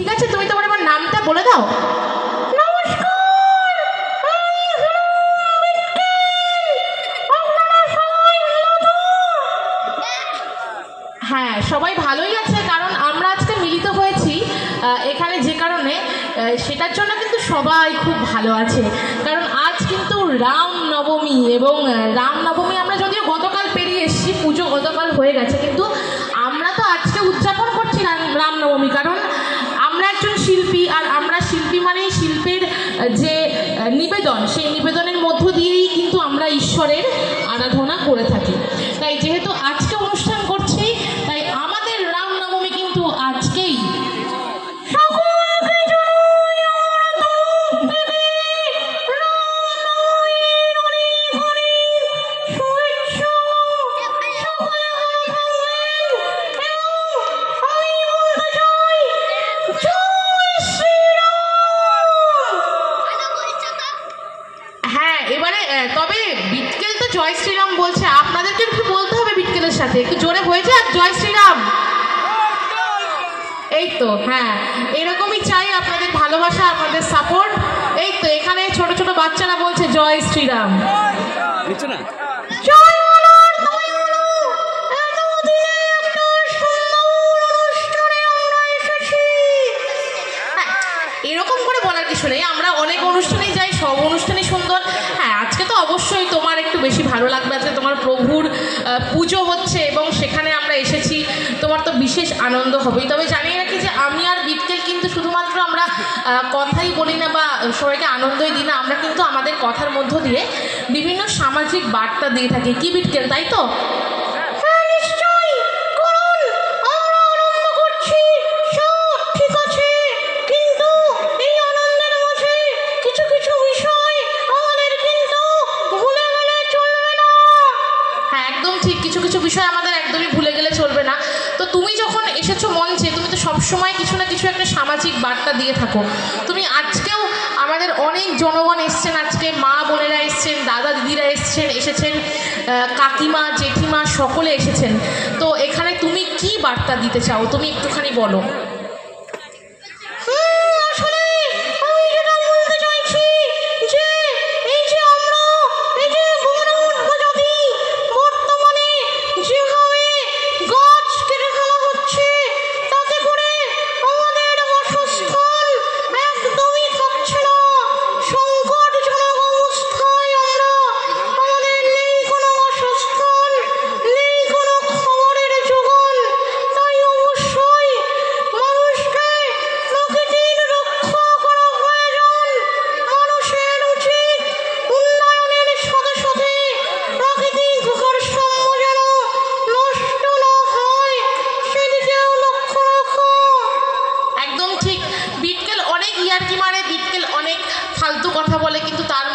ঠিক আছে, তুমি তোমার এবার নামটা বলে দাও। হ্যাঁ, সবাই ভালোই আছে, কারণ আমরা আজকে মিলিত হয়েছি এখানে যে কারণে, সেটার জন্য কিন্তু সবাই খুব ভালো আছে। কারণ আজ কিন্তু রামনবমী, এবং রামনবমী আমরা যদিও গতকাল পেরিয়ে এসেছি, পুজো গতকাল হয়ে গেছে, কিন্তু আমরা তো আজকে উদযাপন করছি রামনবমী। কারণ আমরা একজন শিল্পী, আর আমরা শিল্পী মানেই শিল্পের যে নিবেদন, সেই নিবেদনের মধ্য দিয়েই কিন্তু আমরা ঈশ্বরের আরাধনা করে থাকি। তাই যেহেতু আজকে অনুষ্ঠান করছি, তাই আমাদের রামনবমী কিন্তু আজকেই। হ্যাঁ, এবারে তবে বিটকেল তো জয় শ্রীরাম বলছে, আপনাদেরকে একটু বলতে হবে বিটকেলের সাথে, একটু জোরে হয়ে যাক জয় শ্রীরাম। এই তো, হ্যাঁ, এরকমই চাই আপনাদের ভালোবাসা, আপনাদের সাপোর্ট। এই তো এখানে ছোট ছোট বাচ্চারা বলছে জয় শ্রীরাম। এরকম করে বলার কিছু নেই, আমরা অনেক অনুষ্ঠানেই যাই, সব অনুষ্ঠানই সুন্দর। হ্যাঁ, আজকে তো অবশ্যই তোমার একটু বেশি ভালো লাগবে, আজকে তোমার প্রভুর পুজো হচ্ছে এবং সেখানে আমরা এসেছি, তোমার তো বিশেষ আনন্দ হবেই। তবে জানিয়ে রাখি যে আমি আর বিটকেল কিন্তু শুধুমাত্র আমরা কথাই বলি না বা সবাইকে আনন্দই দিই না, আমরা কিন্তু আমাদের কথার মধ্য দিয়ে বিভিন্ন সামাজিক বার্তা দিয়ে থাকি। কি বিটকেল, তাই তো? কিছু কিছু বিষয় আমাদের একদমই ভুলে গেলে চলবে না। তো তুমি যখন এসেছো মঞ্চে, তুমি তো সবসময় কিছু না কিছু একটা সামাজিক বার্তা দিয়ে থাকো। তুমি আজকেও, আমাদের অনেক জনগণ এসছেন, আজকে মা বোনেরা এসছেন, দাদা দিদিরা এসেছেন, কাকিমা জেঠিমা সকলে এসেছেন। তো এখানে তুমি কি বার্তা দিতে চাও, তুমি একটুখানি বলো। ফালতু কথা বলে, কিন্তু তার